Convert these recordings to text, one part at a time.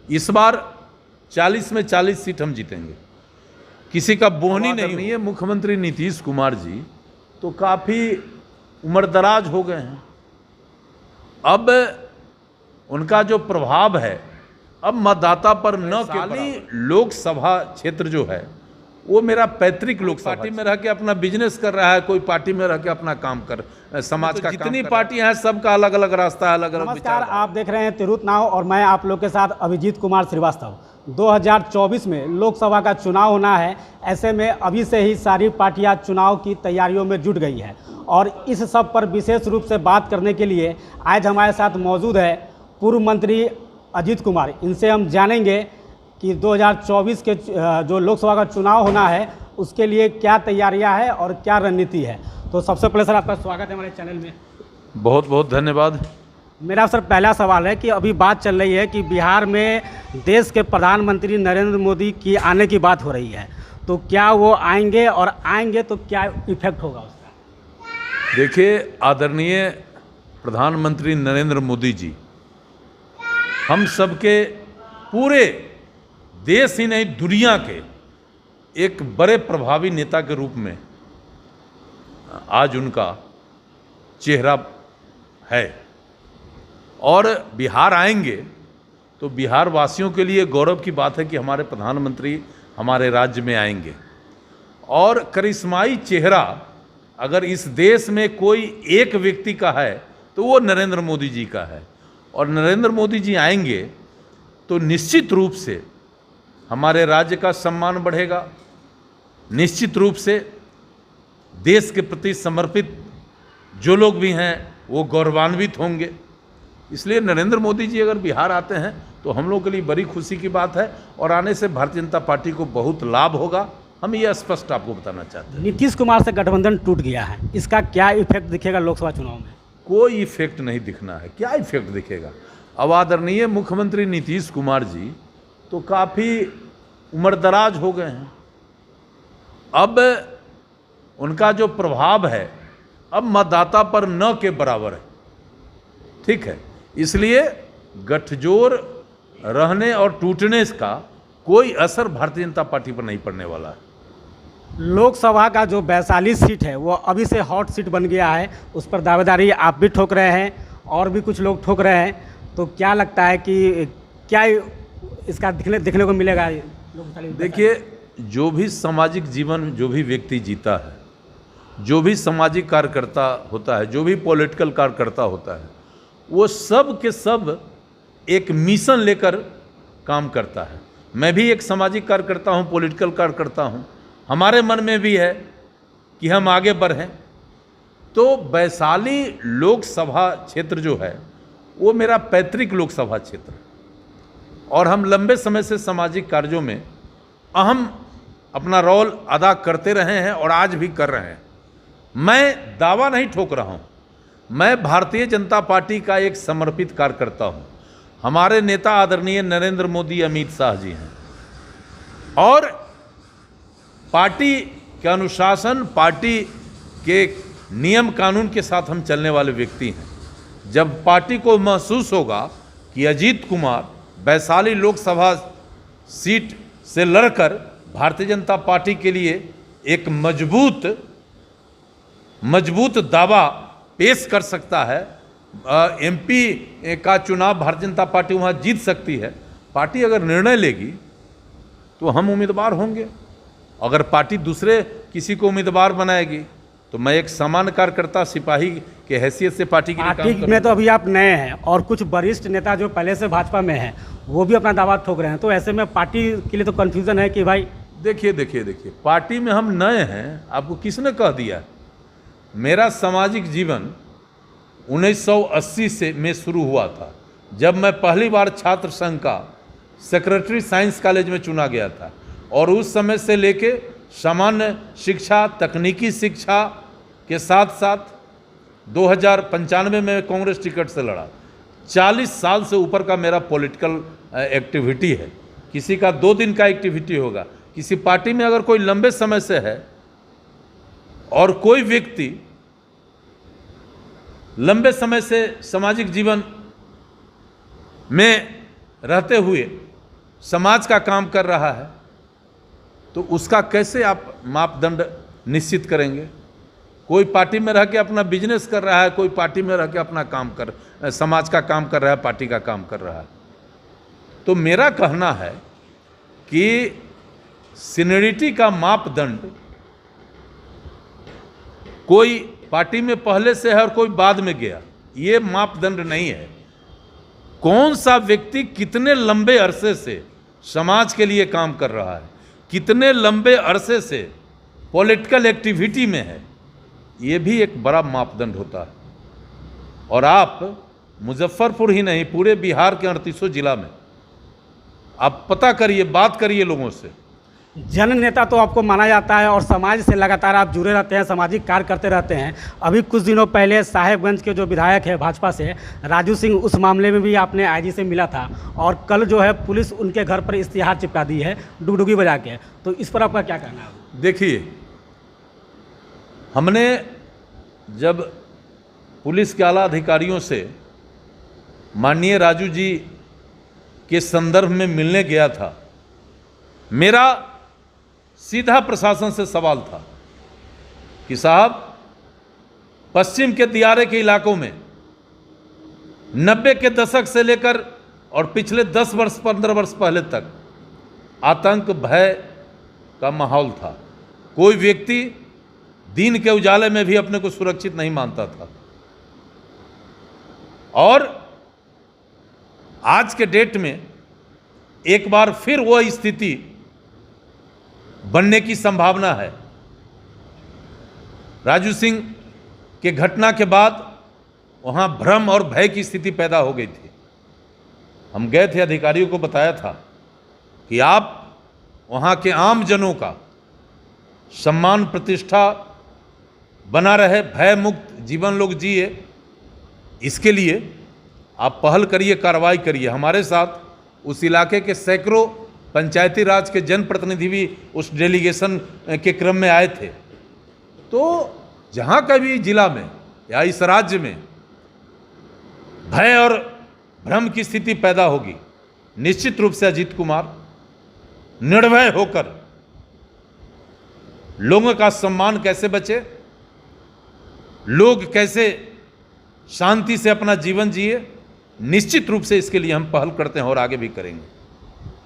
इस बार 40 में 40 सीट हम जीतेंगे, किसी का बोहनी नहीं है। मुख्यमंत्री नीतीश कुमार जी तो काफ़ी उम्रदराज हो गए हैं, अब उनका जो प्रभाव है अब मतदाता पर न केवल लोकसभा क्षेत्र जो है वो मेरा पैतृक लोकसभा पार्टी में रह के अपना बिजनेस कर रहा है, कोई पार्टी में रह के अपना काम कर समाज का जितनी पार्टियां हैं सबका अलग अलग रास्ता है, अलग अलग नमस्कार, आप देख रहे हैं तिरहुत नाव और मैं आप लोग के साथ अभिजीत कुमार श्रीवास्तव। 2024 में लोकसभा का चुनाव होना है, ऐसे में अभी से ही सारी पार्टियां चुनाव की तैयारियों में जुट गई है और इस सब पर विशेष रूप से बात करने के लिए आज हमारे साथ मौजूद है पूर्व मंत्री अजीत कुमार। इनसे हम जानेंगे कि 2024 के जो लोकसभा का चुनाव होना है उसके लिए क्या तैयारियां हैं और क्या रणनीति है। तो सबसे पहले सर आपका स्वागत है हमारे चैनल में। बहुत बहुत धन्यवाद। मेरा सर पहला सवाल है कि अभी बात चल रही है कि बिहार में देश के प्रधानमंत्री नरेंद्र मोदी की आने की बात हो रही है, तो क्या वो आएंगे और आएंगे तो क्या इफेक्ट होगा उसका? देखिए, आदरणीय प्रधानमंत्री नरेंद्र मोदी जी हम सबके पूरे देश ही नहीं दुनिया के एक बड़े प्रभावी नेता के रूप में आज उनका चेहरा है और बिहार आएंगे तो बिहार वासियों के लिए गौरव की बात है कि हमारे प्रधानमंत्री हमारे राज्य में आएंगे। और करिश्माई चेहरा अगर इस देश में कोई एक व्यक्ति का है तो वो नरेंद्र मोदी जी का है, और नरेंद्र मोदी जी आएंगे तो निश्चित रूप से हमारे राज्य का सम्मान बढ़ेगा, निश्चित रूप से देश के प्रति समर्पित जो लोग भी हैं वो गौरवान्वित होंगे। इसलिए नरेंद्र मोदी जी अगर बिहार आते हैं तो हम लोग के लिए बड़ी खुशी की बात है और आने से भारतीय जनता पार्टी को बहुत लाभ होगा, हम ये स्पष्ट आपको बताना चाहते हैं। नीतीश कुमार से गठबंधन टूट गया है, इसका क्या इफेक्ट दिखेगा लोकसभा चुनाव में? कोई इफेक्ट नहीं दिखना है। क्या इफेक्ट दिखेगा? अब आदरणीय मुख्यमंत्री नीतीश कुमार जी तो काफ़ी उम्रदराज हो गए हैं, अब उनका जो प्रभाव है अब मतदाता पर न के बराबर है, ठीक है। इसलिए गठजोड़ रहने और टूटने का कोई असर भारतीय जनता पार्टी पर नहीं पड़ने वाला है। लोकसभा का जो वैशाली सीट है वो अभी से हॉट सीट बन गया है, उस पर दावेदारी आप भी ठोक रहे हैं और भी कुछ लोग ठोक रहे हैं, तो क्या लगता है कि क्या इसका दिखने को मिलेगा? देखिए, जो भी सामाजिक जीवन जो भी व्यक्ति जीता है, जो भी सामाजिक कार्यकर्ता होता है, जो भी पॉलिटिकल कार्यकर्ता होता है, वो सब के सब एक मिशन लेकर काम करता है। मैं भी एक सामाजिक कार्यकर्ता हूँ, पॉलिटिकल कार्यकर्ता हूँ, हमारे मन में भी है कि हम आगे बढ़ें। तो वैशाली लोकसभा क्षेत्र जो है वो मेरा पैतृक लोकसभा क्षेत्र है और हम लंबे समय से सामाजिक कार्यों में अहम अपना रोल अदा करते रहे हैं और आज भी कर रहे हैं। मैं दावा नहीं ठोक रहा हूँ, मैं भारतीय जनता पार्टी का एक समर्पित कार्यकर्ता हूँ। हमारे नेता आदरणीय नरेंद्र मोदी, अमित शाह जी हैं और पार्टी के अनुशासन, पार्टी के नियम कानून के साथ हम चलने वाले व्यक्ति हैं। जब पार्टी को महसूस होगा कि अजीत कुमार वैशाली लोकसभा सीट से लड़कर भारतीय जनता पार्टी के लिए एक मजबूत दावा पेश कर सकता है, एमपी का चुनाव भारतीय जनता पार्टी वहाँ जीत सकती है, पार्टी अगर निर्णय लेगी तो हम उम्मीदवार होंगे। अगर पार्टी दूसरे किसी को उम्मीदवार बनाएगी तो मैं एक सामान्य कार्यकर्ता सिपाही के हैसियत से पार्टी में तो अभी आप नए हैं और कुछ वरिष्ठ नेता जो पहले से भाजपा में हैं वो भी अपना दावा ठोक रहे हैं, तो ऐसे में पार्टी के लिए तो कन्फ्यूज़न है कि भाई देखिए पार्टी में हम नए हैं, आपको किसने कह दिया? मेरा सामाजिक जीवन 1980 में शुरू हुआ था, जब मैं पहली बार छात्र संघ का सेक्रेटरी साइंस कॉलेज में चुना गया था और उस समय से लेके सामान्य शिक्षा, तकनीकी शिक्षा के साथ साथ 2095 में कांग्रेस टिकट से लड़ा। 40 साल से ऊपर का मेरा पॉलिटिकल एक्टिविटी है। किसी का 2 दिन का एक्टिविटी होगा, किसी पार्टी में अगर कोई लंबे समय से है और कोई व्यक्ति लंबे समय से सामाजिक जीवन में रहते हुए समाज का काम कर रहा है, तो उसका कैसे आप मापदंड निश्चित करेंगे? कोई पार्टी में रह के अपना बिजनेस कर रहा है, कोई पार्टी में रह के अपना समाज का काम कर रहा है, पार्टी का काम कर रहा है। तो मेरा कहना है कि सीनियरिटी का मापदंड कोई पार्टी में पहले से है और कोई बाद में गया, ये मापदंड नहीं है। कौन सा व्यक्ति कितने लंबे अरसे से समाज के लिए काम कर रहा है, कितने लंबे अरसे से पॉलिटिकल एक्टिविटी में है, ये भी एक बड़ा मापदंड होता है। और आप मुजफ्फरपुर ही नहीं, पूरे बिहार के 38 जिला में आप पता करिए, बात करिए लोगों से। जन नेता तो आपको माना जाता है और समाज से लगातार आप जुड़े रहते हैं, सामाजिक कार्य करते रहते हैं। अभी कुछ दिनों पहले साहेबगंज के जो विधायक है भाजपा से, राजू सिंह, उस मामले में भी आपने आईजी से मिला था और कल जो है पुलिस उनके घर पर इश्तिहार चिपका दी है डुगडुगी बजा के। तो इस पर आपका क्या कहना है? देखिए, हमने जब पुलिस के आला अधिकारियों से माननीय राजू जी के संदर्भ में मिलने गया था, मेरा सीधा प्रशासन से सवाल था कि साहब, पश्चिम के दियारे के इलाकों में 90 के दशक से लेकर और पिछले 10 वर्ष 15 वर्ष पहले तक आतंक भय का माहौल था। कोई व्यक्ति दिन के उजाले में भी अपने को सुरक्षित नहीं मानता था। और आज के डेट में एक बार फिर वह स्थिति बनने की संभावना है। राजू सिंह के घटना के बाद वहां भ्रम और भय की स्थिति पैदा हो गई थी। हम गए थे, अधिकारियों को बताया था कि आप वहां के आम जनों का सम्मान प्रतिष्ठा बना रहे, भय मुक्त जीवन लोग जिए, इसके लिए आप पहल करिए, कार्रवाई करिए। हमारे साथ उस इलाके के सैकड़ों पंचायती राज के जनप्रतिनिधि भी उस डेलीगेशन के क्रम में आए थे। तो जहाँ कभी जिला में या इस राज्य में भय और भ्रम की स्थिति पैदा होगी, निश्चित रूप से अजीत कुमार निर्भय होकर लोगों का सम्मान कैसे बचे, लोग कैसे शांति से अपना जीवन जिए, निश्चित रूप से इसके लिए हम पहल करते हैं और आगे भी करेंगे।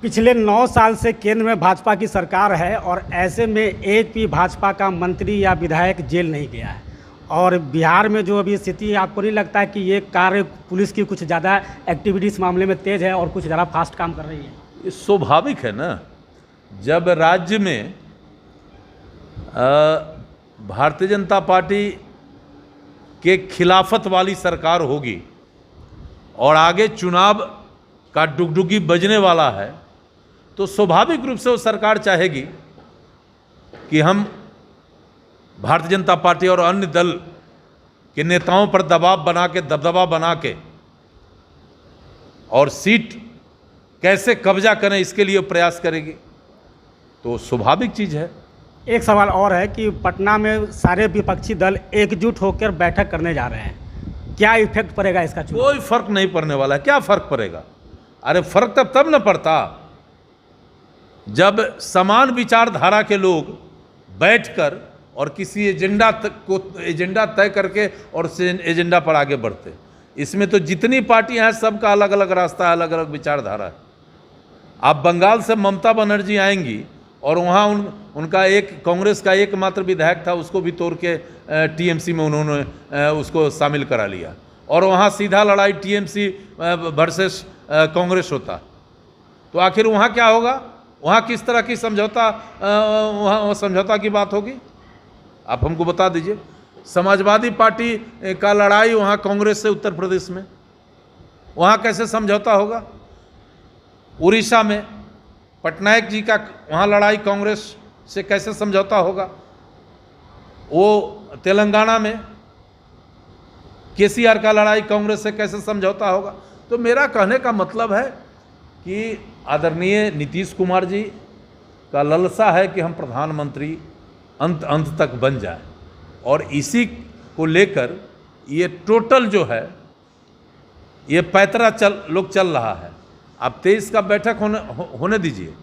पिछले 9 साल से केंद्र में भाजपा की सरकार है और ऐसे में एक भी भाजपा का मंत्री या विधायक जेल नहीं गया है। और बिहार में जो अभी स्थिति है, आपको नहीं लगता है कि ये कार्य पुलिस की कुछ ज़्यादा एक्टिविटी इस मामले में तेज़ है और कुछ ज़्यादा फास्ट काम कर रही है? ये स्वाभाविक है ना। जब राज्य में भारतीय जनता पार्टी के खिलाफत वाली सरकार होगी और आगे चुनाव का डुगडुगी बजने वाला है, तो स्वाभाविक रूप से वो सरकार चाहेगी कि हम भारतीय जनता पार्टी और अन्य दल के नेताओं पर दबाव बना के, दबदबा बना के और सीट कैसे कब्जा करें, इसके लिए प्रयास करेगी। तो स्वाभाविक चीज़ है। एक सवाल और है कि पटना में सारे विपक्षी दल एकजुट होकर बैठक करने जा रहे हैं, क्या इफेक्ट पड़ेगा इसका? कोई फर्क नहीं पड़ने वाला है। क्या फर्क पड़ेगा? अरे फर्क तब न पड़ता जब समान विचारधारा के लोग बैठकर और किसी एजेंडा तय करके और उस एजेंडा पर आगे बढ़ते। इसमें तो जितनी पार्टियां हैं सबका अलग अलग रास्ता है, अलग अलग विचारधारा है। आप बंगाल से ममता बनर्जी आएंगी और वहाँ उनका एक कांग्रेस का एकमात्र विधायक था, उसको भी तोड़ के टीएमसी में उन्होंने उसको शामिल करा लिया और वहाँ सीधा लड़ाई टीएमसी वर्सेस कांग्रेस होता। तो आखिर वहाँ क्या होगा? वहाँ किस तरह की समझौता, वहाँ समझौता की बात होगी? आप हमको बता दीजिए। समाजवादी पार्टी का लड़ाई वहाँ कांग्रेस से उत्तर प्रदेश में, वहाँ कैसे समझौता होगा? उड़ीसा में पटनायक जी का वहाँ लड़ाई कांग्रेस से कैसे समझौता होगा? वो तेलंगाना में केसीआर का लड़ाई कांग्रेस से कैसे समझौता होगा? तो मेरा कहने का मतलब है कि आदरणीय नीतीश कुमार जी का ललसा है कि हम प्रधानमंत्री अंत तक बन जाए और इसी को लेकर ये टोटल जो है ये पैतरा चल रहा है। आप 23 का बैठक होने दीजिए,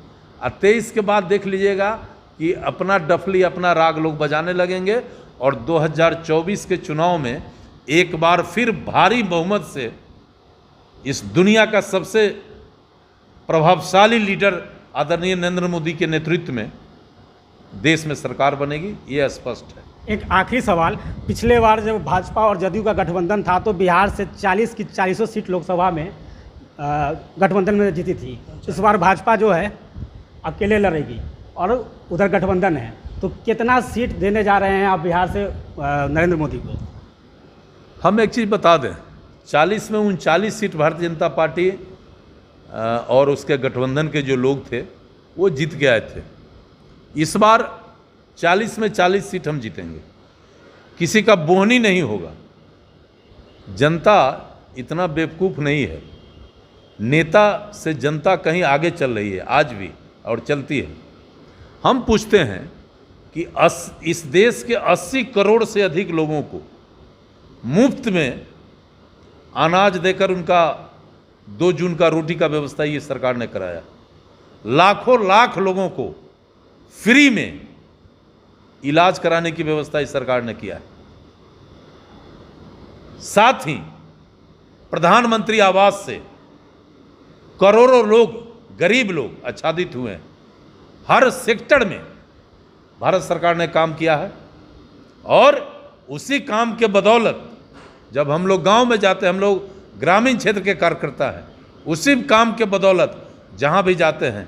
और 23 के बाद देख लीजिएगा कि अपना डफली अपना राग लोग बजाने लगेंगे, और 2024 के चुनाव में एक बार फिर भारी बहुमत से इस दुनिया का सबसे प्रभावशाली लीडर आदरणीय नरेंद्र मोदी के नेतृत्व में देश में सरकार बनेगी, ये स्पष्ट है। एक आखिरी सवाल, पिछले बार जब भाजपा और जदयू का गठबंधन था तो बिहार से 40 की 40 सीट लोकसभा में गठबंधन में जीती थी। इस बार भाजपा जो है अकेले लड़ेगी और उधर गठबंधन है, तो कितना सीट देने जा रहे हैं आप बिहार से नरेंद्र मोदी को? हम एक चीज़ बता दें, 40 में 39 सीट भारतीय जनता पार्टी और उसके गठबंधन के जो लोग थे वो जीत के आए थे। इस बार 40 में 40 सीट हम जीतेंगे, किसी का बोहनी नहीं होगा। जनता इतना बेवकूफ़ नहीं है, नेता से जनता कहीं आगे चल रही है आज भी और चलती है। हम पूछते हैं कि इस देश के 80 करोड़ से अधिक लोगों को मुफ्त में अनाज देकर उनका 2 जून का रोटी का व्यवस्था ये सरकार ने कराया। लाखों लाख लोगों को फ्री में इलाज कराने की व्यवस्था इस सरकार ने किया है। साथ ही प्रधानमंत्री आवास से करोड़ों लोग, गरीब लोग आच्छादित हुए हैं। हर सेक्टर में भारत सरकार ने काम किया है, और उसी काम के बदौलत जब हम लोग गांव में जाते हैं, हम लोग ग्रामीण क्षेत्र के कार्यकर्ता हैं, उसी काम के बदौलत जहां भी जाते हैं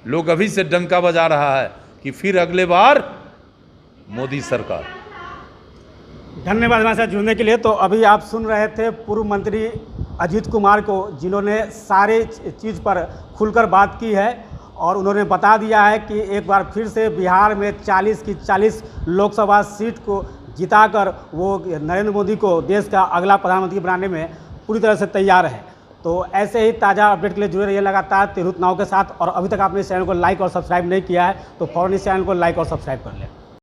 लोग अभी से डंका बजा रहा है कि फिर अगले बार मोदी सरकार। धन्यवाद हमारे साथ जुड़ने के लिए। तो अभी आप सुन रहे थे पूर्व मंत्री अजीत कुमार को, जिन्होंने सारे चीज़ पर खुलकर बात की है, और उन्होंने बता दिया है कि एक बार फिर से बिहार में 40 की 40 लोकसभा सीट को जिताकर वो नरेंद्र मोदी को देश का अगला प्रधानमंत्री बनाने में पूरी तरह से तैयार है। तो ऐसे ही ताज़ा अपडेट के लिए जुड़े रहिए लगातार तिरहुत नाउ के साथ। और अभी तक आपने इस चैनल को लाइक और सब्सक्राइब नहीं किया है तो फ़ौरन इस चैनल को लाइक और सब्सक्राइब कर लें।